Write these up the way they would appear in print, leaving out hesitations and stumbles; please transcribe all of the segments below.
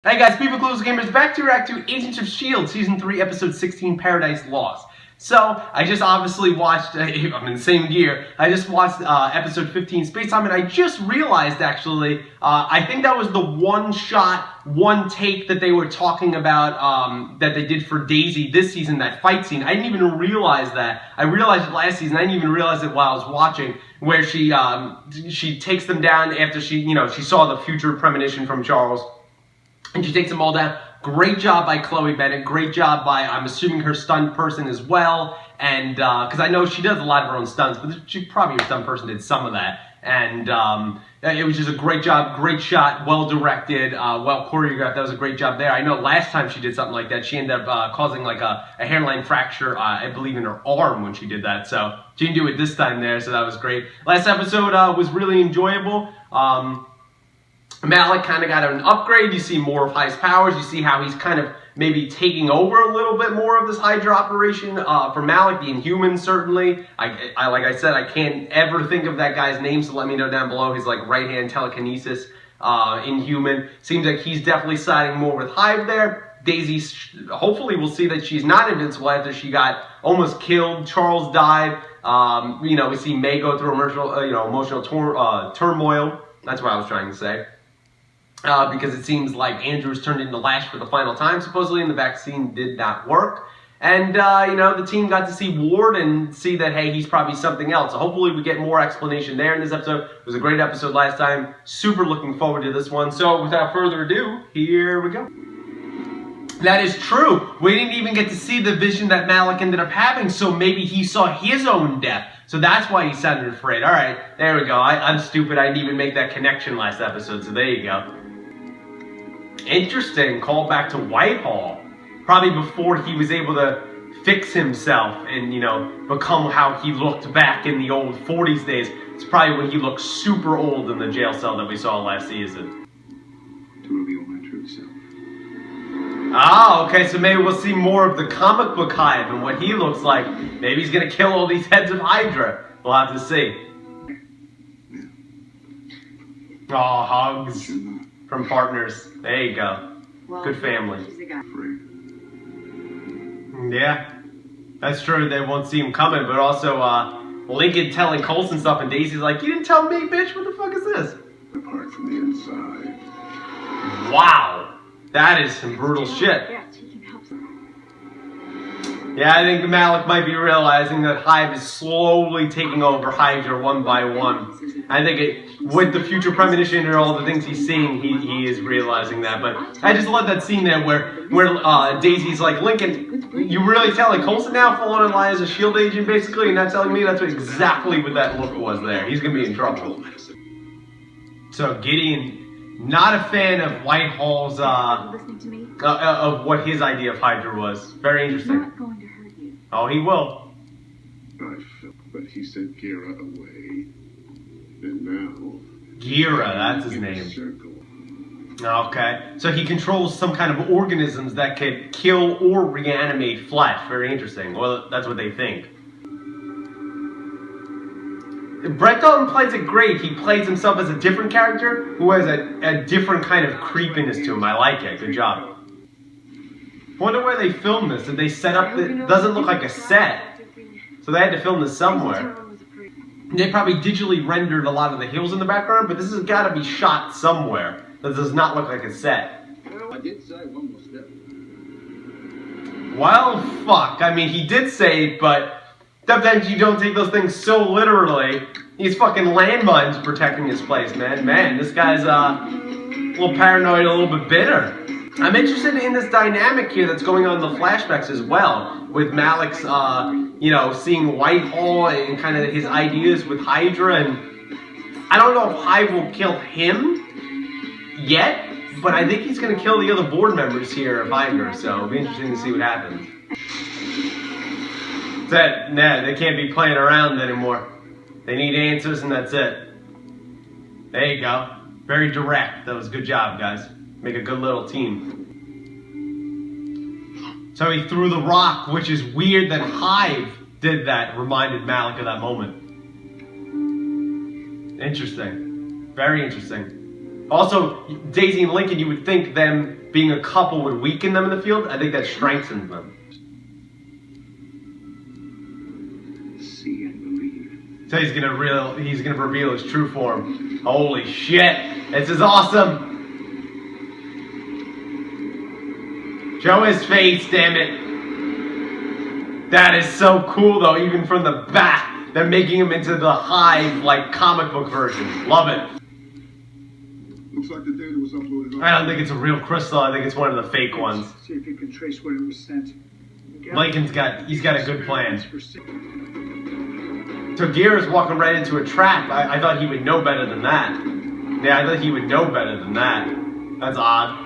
Hey guys, People Close Gamers back to react to Agents of S.H.I.E.L.D. Season 3, Episode 16, Paradise Lost. So, I just obviously watched, I'm in the same gear, I just watched Episode 15, Space Time, and I just realized, actually, I think that was the one shot, one take that they were talking about, that they did for Daisy this season, that fight scene. I didn't even realize that. I realized it last season, I didn't even realize it while I was watching, where she takes them down after she saw the future premonition from Charles. And she takes them all down. Great job by Chloe Bennett. Great job by, I'm assuming, her stunt person as well. And, because I know she does a lot of her own stunts, but she probably, her stunt person did some of that. And it was just a great job, great shot, well directed, well choreographed. That was a great job there. I know last time she did something like that, she ended up causing like a hairline fracture, I believe, in her arm when she did that. So she didn't do it this time there, so that was great. Last episode was really enjoyable. Malik kind of got an upgrade. You see more of Hive's powers. You see how he's kind of maybe taking over a little bit more of this Hydra operation. For Malik, the Inhuman, certainly. Like I said, I can't ever think of that guy's name, so let me know down below. His like right-hand telekinesis Inhuman. Seems like he's definitely siding more with Hive there. Daisy, hopefully we'll see that she's not invincible after she got almost killed. Charles died. We see May go through emotional turmoil. That's what I was trying to say. Because it seems like Andrew's turned into Lash for the final time, supposedly, and the vaccine did not work. And, the team got to see Ward and see that, hey, he's probably something else. So hopefully we get more explanation there in this episode. It was a great episode last time. Super looking forward to this one. So without further ado, here we go. That is true. We didn't even get to see the vision that Malik ended up having, so maybe he saw his own death. So that's why he sounded afraid. All right, there we go. I'm stupid. I didn't even make that connection last episode, so there you go. Interesting call back to Whitehall. Probably before he was able to fix himself and, become how he looked back in the old 40s days. It's probably when he looked super old in the jail cell that we saw last season. To reveal my true self. Ah, okay, so maybe we'll see more of the comic book Hive and what he looks like. Maybe he's gonna kill all these heads of Hydra. We'll have to see. Yeah. Oh, hugs from partners. There you go. Well, good family. Afraid. Yeah, that's true. They won't see him coming, but also Lincoln telling Coulson stuff, and Daisy's like, "You didn't tell me, bitch. What the fuck is this?" Apart from the inside. Wow, that is some brutal shit. Yeah, I think Malik might be realizing that Hive is slowly taking over Hydra one by one. I think with the future premonition and all the things he's seeing, he is realizing that. But I just love that scene there where Daisy's like, Lincoln, you really telling Coulson now falling in line as a S.H.I.E.L.D. agent, basically? You're not telling me? That's exactly what that look was there. He's going to be in trouble. So Gideon, not a fan of Whitehall's, of what his idea of Hydra was. Very interesting. Oh, he will. I felt, but he sent Gira away. And now... Gira, that's his name. Circle. Okay. So he controls some kind of organisms that could kill or reanimate flesh. Very interesting. Well, that's what they think. Brett Dalton plays it great. He plays himself as a different character who has a different kind of creepiness to him. I like it. Good job. I wonder where they filmed this. Did they set up the... doesn't look like a set. So they had to film this somewhere. They probably digitally rendered a lot of the hills in the background, but this has got to be shot somewhere. This does not look like a set. I did say one more step. Well, fuck. I mean, he did say it, but sometimes you don't take those things so literally. These fucking landmines protecting his place, man. Man, this guy's a little paranoid, a little bit bitter. I'm interested in this dynamic here that's going on in the flashbacks as well, with Malik's, seeing Whitehall and kind of his ideas with Hydra, and I don't know if Hive will kill him yet, but I think he's going to kill the other board members here of Hydra, so it'll be interesting to see what happens. That's it. Nah, they can't be playing around anymore. They need answers, and that's it. There you go. Very direct. That was a good job, guys. Make a good little team. So he threw the rock, which is weird that Hive did that, reminded Malik of that moment. Interesting. Very interesting. Also, Daisy and Lincoln, you would think them being a couple would weaken them in the field. I think that strengthens them. See and believe. So he's gonna reveal his true form. Holy shit! This is awesome! Show his face, damn it! That is so cool though, even from the back. They're making him into the Hive, like, comic book version. Love it. Looks like the data was uploaded. I don't think it's a real crystal. I think it's one of the fake ones. See if you can trace where it was sent. Lincoln's got a good plan. So Gear's walking right into a trap. I thought he would know better than that. Yeah, I thought he would know better than that. That's odd.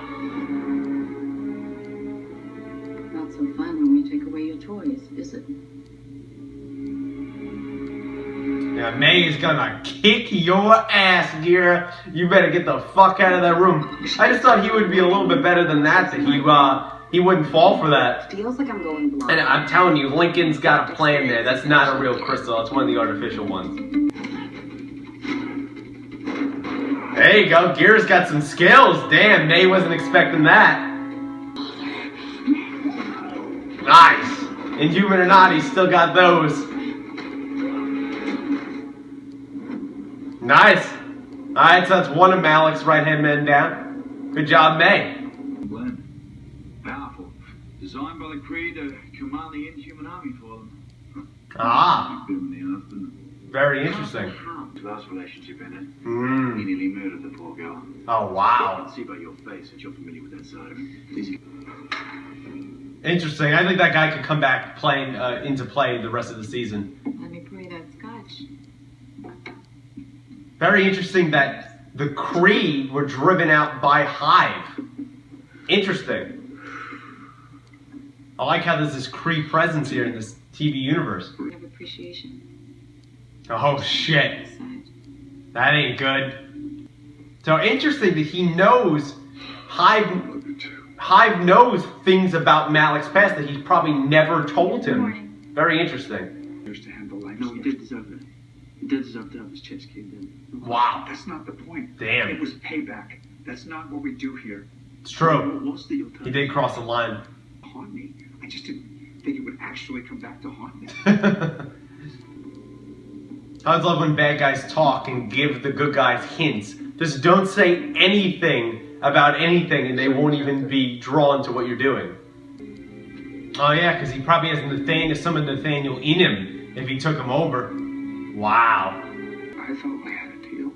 Not so fun when we take away your toys, is it? Yeah, May is gonna kick your ass, Gear. You better get the fuck out of that room. I just thought he would be a little bit better than that he wouldn't fall for that. Feels like I'm going blind. And I'm telling you, Lincoln's got a plan there. That's not a real crystal. It's one of the artificial ones. There you go. Gear's got some skills. Damn, May wasn't expecting that. Nice. Inhuman or not, he's still got those. Nice. Alright, so that's one of Malik's right-hand men down. Good job, May. Blend. Powerful. Designed by the Kree to command the Inhuman army for them. Ah. Bit in the earth, and Very interesting. Class relationship in it. He Mm. nearly murdered the poor girl. Oh, I wow. can see by your face that you're familiar with that side of it. Easy. Interesting. I think that guy could come back into play the rest of the season. Let me pour you that scotch. Very interesting that the Kree were driven out by Hive. Interesting. I like how there's this Kree presence here in this TV universe. I have appreciation. Oh shit. Inside. That ain't good. So interesting that he knows Hive knows things about Malik's past that he's probably never told him. Very interesting. There's to handle life. No, he did deserve it. He did deserve to have his chest caved in. Wow. That's not the point. Damn. It was payback. That's not what we do here. It's true. What was the He did cross the line. haunt me? I just didn't think it would actually come back to haunt me. I always love when bad guys talk and give the good guys hints. Just don't say anything about anything and they won't even be drawn to what you're doing. Oh yeah, because he probably has some of Nathaniel in him if he took him over. Wow. I thought we had a deal.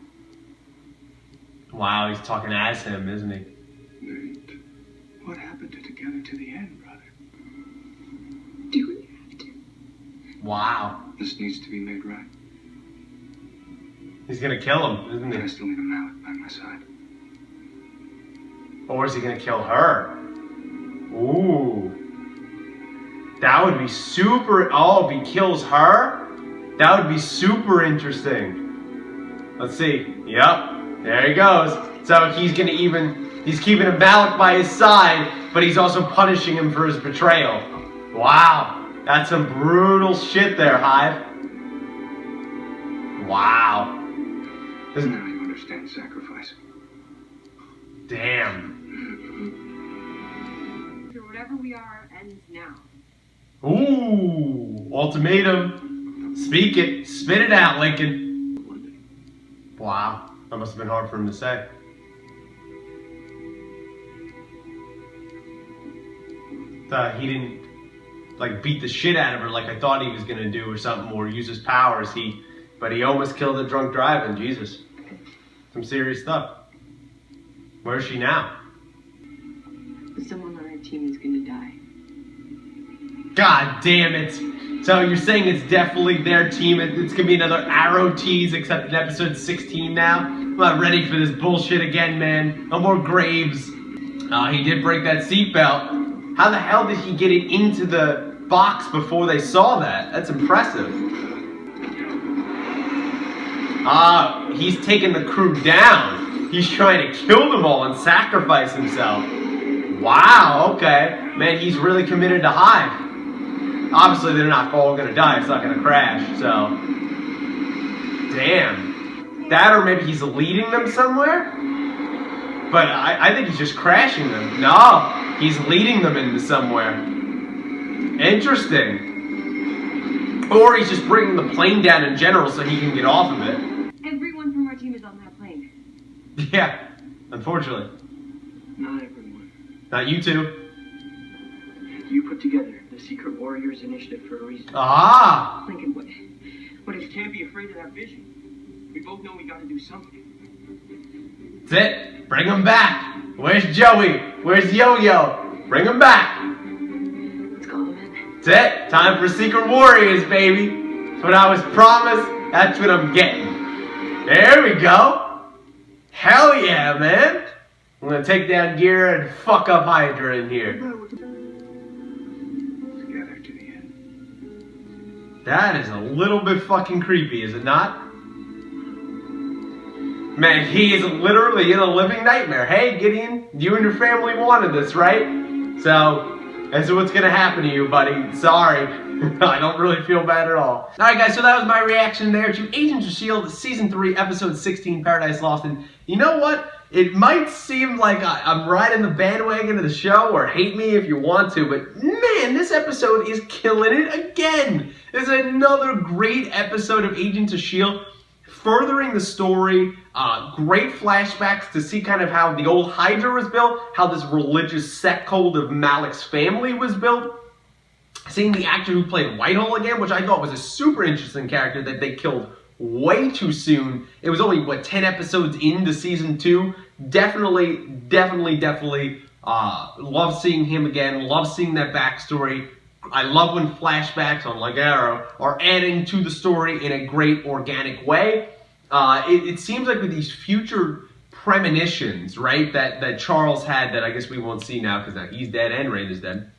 Wow, he's talking as him, isn't he? Nate, what happened to together to the end, brother? Do we have to? Wow. This needs to be made right. He's gonna kill him, isn't But I he? still need a Malik by my side. Or is he gonna kill her? Ooh. That would be super. Oh, if he kills her, that would be super interesting. Let's see. Yep. There he goes. So he's keeping a Malik by his side, but he's also punishing him for his betrayal. Wow. That's some brutal shit there, Hive. Wow. Now you understand sacrifice. Damn. For whatever we are ends now. Ooh. Ultimatum. Speak it. Spit it out, Lincoln. Wow. That must have been hard for him to say. He didn't beat the shit out of her like I thought he was gonna do or something, or use his powers. But he almost killed a drunk driving. Jesus. Some serious stuff. Where is she now? Someone on our team is gonna die. God damn it. So you're saying it's definitely their team. It's going to be another Arrow tease, except in episode 16 now. I'm not ready for this bullshit again, man. No more graves. He did break that seatbelt. How the hell did he get it into the box before they saw that? That's impressive. He's taking the crew down. He's trying to kill them all and sacrifice himself. Wow, okay. Man, he's really committed to Hive. Obviously, they're not all going to die. It's not going to crash, so... Damn. That or maybe he's leading them somewhere? But I think he's just crashing them. No, he's leading them into somewhere. Interesting. Or he's just bringing the plane down in general so he can get off of it. Everyone from our team is on that plane. Yeah, unfortunately. Not everyone. Not you two. You put together the Secret Warriors Initiative for a reason. Ah! Lincoln, what if you can't be afraid of that vision? We both know we gotta do something. That's it. Bring him back. Where's Joey? Where's Yo-Yo? Bring him back. Let's call them in. That's it. Time for Secret Warriors, baby. That's what I was promised. That's what I'm getting. There we go. Hell yeah, man. I'm gonna take down Gira and fuck up Hydra in here. Together to the end. That is a little bit fucking creepy, is it not? Man, he is literally in a living nightmare. Hey, Gideon, you and your family wanted this, right? So, that's what's gonna happen to you, buddy. Sorry. I don't really feel bad at all. Alright guys, so that was my reaction there to Agents of S.H.I.E.L.D. Season 3, Episode 16, Paradise Lost. And you know what? It might seem like I'm riding the bandwagon of the show, or hate me if you want to, but man, this episode is killing it again. This is another great episode of Agents of S.H.I.E.L.D. Furthering the story, great flashbacks to see kind of how the old Hydra was built, how this religious sect cult of Malik's family was built. Seeing the actor who played Whitehall again, which I thought was a super interesting character that they killed way too soon. It was only, what, 10 episodes into Season 2. Definitely love seeing him again. Love seeing that backstory. I love when flashbacks, unlike Arrow, are adding to the story in a great organic way. It seems like with these future premonitions, right, that Charles had that I guess we won't see now because now he's dead and Rain is dead,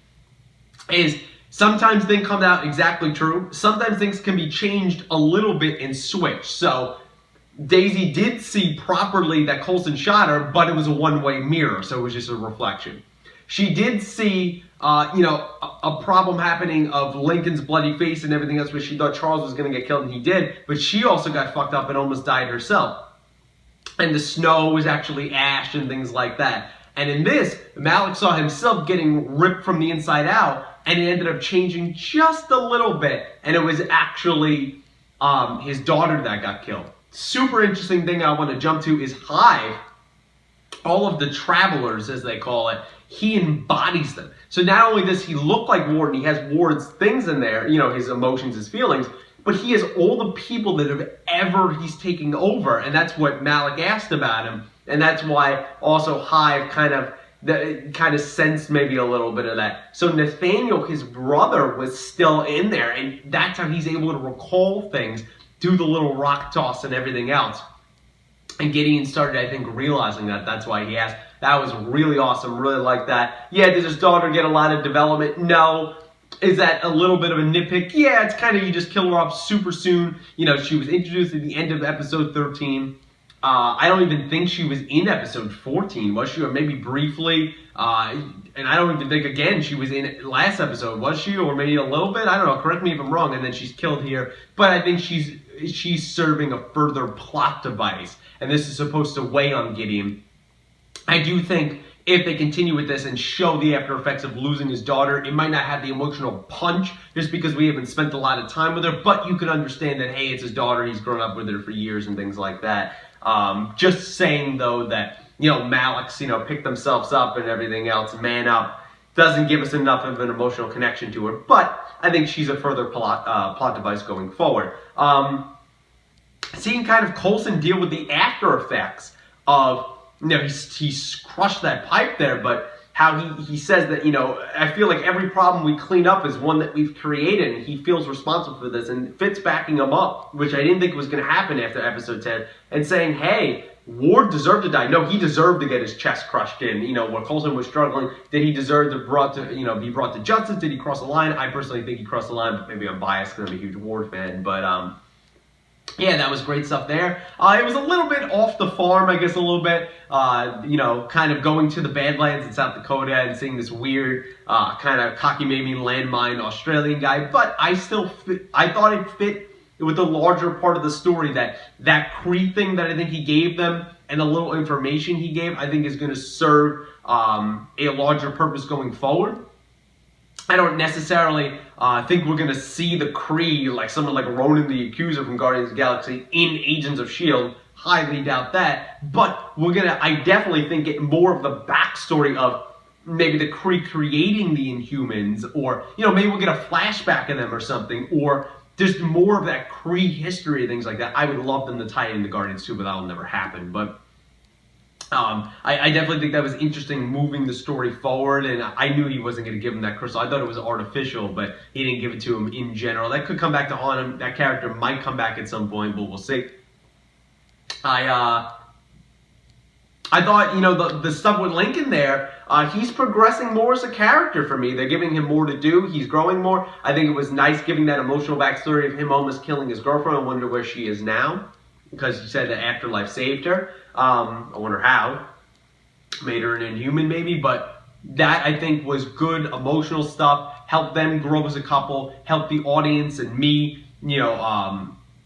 is sometimes things come out exactly true. Sometimes things can be changed a little bit and switched. So Daisy did see properly that Coulson shot her, but it was a one-way mirror, so it was just a reflection. She did see, a problem happening of Lincoln's bloody face and everything else, where she thought Charles was going to get killed, and he did, but she also got fucked up and almost died herself. And the snow was actually ash and things like that. And in this, Malik saw himself getting ripped from the inside out, and it ended up changing just a little bit, and it was actually his daughter that got killed. Super interesting thing I want to jump to is Hive. All of the travelers, as they call it, he embodies them. So not only does he look like Ward, and he has Ward's things in there, his emotions, his feelings, but he has all the people that have ever he's taking over, and that's what Malik asked about him, and that's why also Hive kind of sensed maybe a little bit of that. So Nathaniel, his brother, was still in there, and that's how he's able to recall things, do the little rock toss and everything else. And Gideon started, I think, realizing that. That's why he asked. That was really awesome. Really like that. Yeah, did his daughter get a lot of development? No. Is that a little bit of a nitpick? Yeah, it's kind of you just kill her off super soon. She was introduced at the end of episode 13. I don't even think she was in episode 14, was she? Or maybe briefly. And I don't even think, again, she was in last episode, was she? Or maybe a little bit? I don't know. Correct me if I'm wrong. And then she's killed here. But I think she's serving a further plot device. And this is supposed to weigh on Gideon. I do think if they continue with this and show the after effects of losing his daughter, it might not have the emotional punch just because we haven't spent a lot of time with her. But you can understand that, hey, it's his daughter. He's grown up with her for years and things like that. Just saying, though, that, Malik's, picked themselves up and everything else, man up, doesn't give us enough of an emotional connection to her. But I think she's a further plot device going forward. Seeing kind of Coulson deal with the after effects of, he's crushed that pipe there, but how he says that, I feel like every problem we clean up is one that we've created, and he feels responsible for this, and Fitz backing him up, which I didn't think was going to happen after episode 10, and saying, hey, Ward deserved to die. No, he deserved to get his chest crushed in. Where Coulson was struggling, did he deserve to be brought to justice? Did he cross the line? I personally think he crossed the line, but maybe I'm biased because I'm a huge Ward fan, but, yeah, that was great stuff there. It was a little bit off the farm, I guess, a little bit, kind of going to the Badlands in South Dakota and seeing this weird, kind of cocky-mamie landmine Australian guy, but I thought it fit with the larger part of the story, that Kree thing that I think he gave them and the little information he gave, I think is going to serve a larger purpose going forward. I don't necessarily think we're going to see the Kree, like someone like Ronan the Accuser from Guardians of the Galaxy, in Agents of S.H.I.E.L.D. Highly doubt that. But I definitely think, get more of the backstory of maybe the Kree creating the Inhumans, or, maybe we'll get a flashback of them or something, or just more of that Kree history, things like that. I would love them to tie it into Guardians 2, but that'll never happen. But I definitely think that was interesting, moving the story forward, and I knew he wasn't going to give him that crystal. I thought it was artificial, but he didn't give it to him in general. That could come back to haunt him. That character might come back at some point, but we'll see. I thought, the stuff with Lincoln there, he's progressing more as a character for me. They're giving him more to do. He's growing more. I think it was nice giving that emotional backstory of him almost killing his girlfriend. I wonder where she is now, because he said the afterlife saved her. I wonder how. Made her an Inhuman, maybe, but that, I think, was good emotional stuff. Helped them grow as a couple. Helped the audience and me,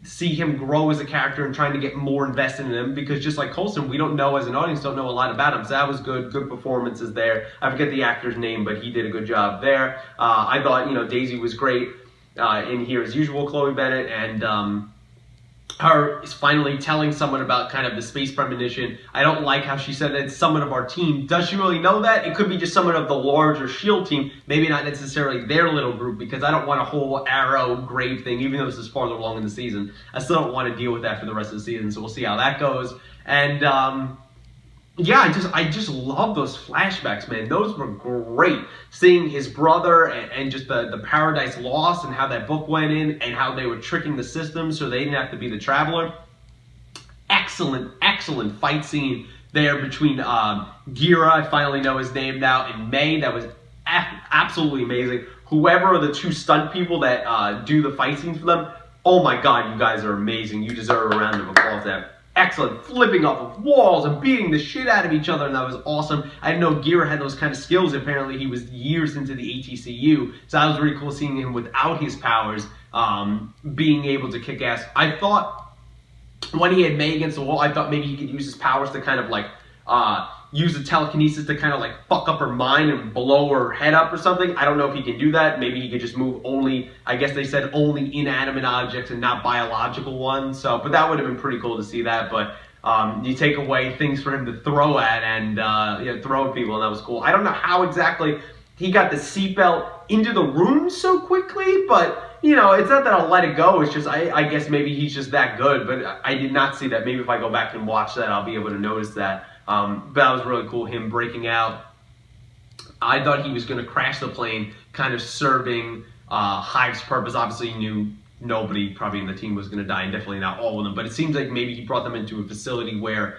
see him grow as a character and trying to get more invested in him, because just like Coulson, we don't know, as an audience, don't know a lot about him. So that was good performances there. I forget the actor's name, but he did a good job there. I thought, Daisy was great in here as usual, Chloe Bennett, and her is finally telling someone about kind of the space premonition. I don't like how she said that it's someone of our team. Does she really know that? It could be just someone of the larger S.H.I.E.L.D. team, maybe not necessarily their little group, because I don't want a whole Arrow Grave thing, even though this is farther along in the season. I still don't want to deal with that for the rest of the season, so we'll see how that goes. And yeah, I just love those flashbacks, man. Those were great. Seeing his brother and just the Paradise Lost and how that book went in and how they were tricking the system so they didn't have to be the Traveler. Excellent fight scene there between Gira, I finally know his name now, and May. That was absolutely amazing. Whoever are the two stunt people that do the fight scenes for them, oh my God, you guys are amazing. You deserve a round of applause there. Excellent, flipping off of walls and beating the shit out of each other, and that was awesome. I didn't know Gira had those kind of skills. Apparently, he was years into the ATCU, so that was really cool seeing him without his powers, being able to kick ass. I thought when he had May against the wall, I thought maybe he could use his powers to kind of like use the telekinesis to kind of like fuck up her mind and blow her head up or something. I don't know if he can do that. Maybe he could just move only, I guess they said only inanimate objects and not biological ones. So, but that would have been pretty cool to see that. But you take away things for him to throw at and throw at people, and that was cool. I don't know how exactly he got the seatbelt into the room so quickly, but it's not that I'll let it go. It's just, I guess maybe he's just that good, but I did not see that. Maybe if I go back and watch that, I'll be able to notice that. But that was really cool, him breaking out. I thought he was going to crash the plane, kind of serving Hive's purpose. Obviously, he knew nobody probably in the team was going to die, and definitely not all of them. But it seems like maybe he brought them into a facility where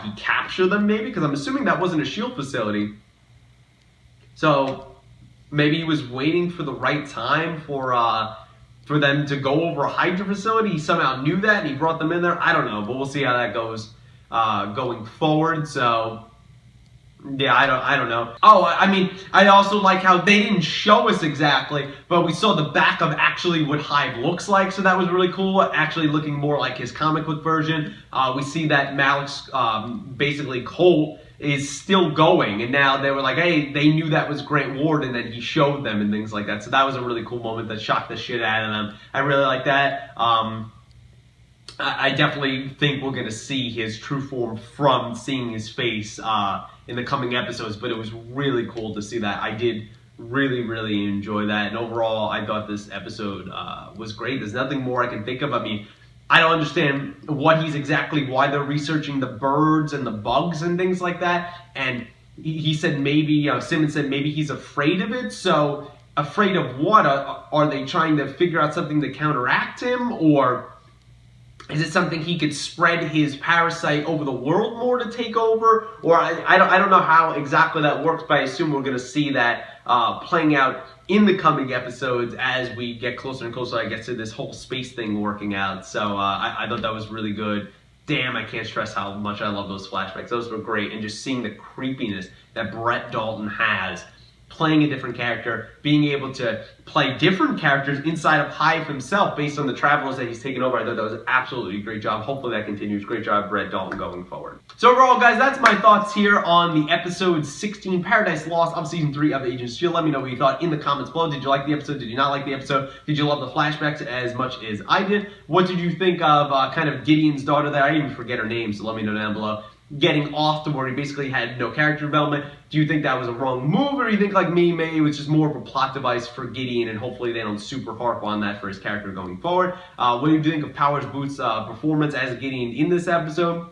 he captured them, maybe, because I'm assuming that wasn't a S.H.I.E.L.D. facility. So maybe he was waiting for the right time for them to go over a Hydra facility. He somehow knew that, and he brought them in there. I don't know, but we'll see how that goes going forward. So yeah, I don't know. Oh, I mean, I also like how they didn't show us exactly, but we saw the back of actually what Hive looks like, so that was really cool, actually looking more like his comic book version. We see that Malik's basically Colt is still going, and now they were like, hey, they knew that was Grant Ward, and then he showed them and things like that. So that was a really cool moment that shocked the shit out of them. I really like that. I definitely think we're going to see his true form from seeing his face in the coming episodes, but it was really cool to see that. I did really enjoy that, and overall, I thought this episode was great. There's nothing more I can think of. I mean, I don't understand why they're researching the birds and the bugs and things like that, and he said maybe, Simmons said maybe he's afraid of it, so afraid of what? Are they trying to figure out something to counteract him, or is it something he could spread his parasite over the world more to take over? Or I don't know how exactly that works, but I assume we're going to see that playing out in the coming episodes as we get closer and closer, I guess, to this whole space thing working out. So I thought that was really good. Damn, I can't stress how much I love those flashbacks. Those were great. And just seeing the creepiness that Brett Dalton has playing a different character, being able to play different characters inside of Hive himself based on the travelers that he's taken over. I thought that was an absolutely great job. Hopefully that continues. Great job, Red Dalton, going forward. So overall, guys, that's my thoughts here on the episode 16, Paradise Lost of Season 3 of Agents of S.H.I.E.L.D. Let me know what you thought in the comments below. Did you like the episode? Did you not like the episode? Did you love the flashbacks as much as I did? What did you think of kind of Gideon's daughter there? I didn't even forget her name, so let me know down below. Getting off to where he basically had no character development. Do you think that was a wrong move, or do you think, like me, maybe it was just more of a plot device for Gideon, and hopefully they don't super harp on that for his character going forward? What do you think of Powers Booth's performance as Gideon in this episode?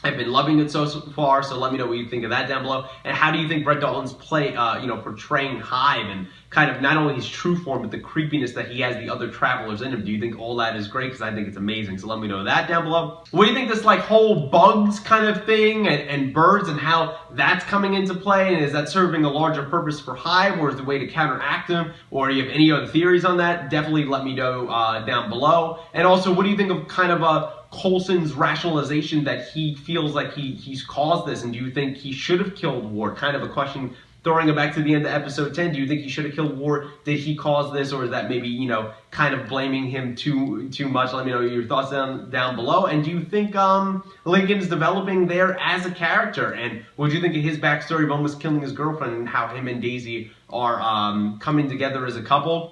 I've been loving it so far, so let me know what you think of that down below. And how do you think Red Dalton's play, portraying Hive and kind of not only his true form, but the creepiness that he has the other travelers in him? Do you think all that is great? Because I think it's amazing, so let me know that down below. What do you think this like whole bugs kind of thing and birds and how that's coming into play? And is that serving a larger purpose for Hive, or is the way to counteract him? Or do you have any other theories on that? Definitely let me know down below. And also, what do you think of kind of Coulson's rationalization that he feels like he's caused this, and do you think he should have killed Ward? Kind of a question, throwing it back to the end of episode 10. Do you think he should have killed Ward? Did he cause this, or is that maybe, kind of blaming him too much? Let me know your thoughts down below. And do you think Lincoln's developing there as a character? And what do you think of his backstory of almost killing his girlfriend, and how him and Daisy are coming together as a couple?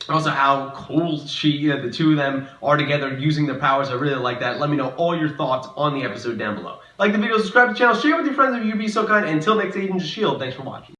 Also, how cool the two of them are together using their powers. I really like that. Let me know all your thoughts on the episode down below. Like the video, subscribe to the channel, share it with your friends if you'd be so kind. Until next Agents of S.H.I.E.L.D., thanks for watching.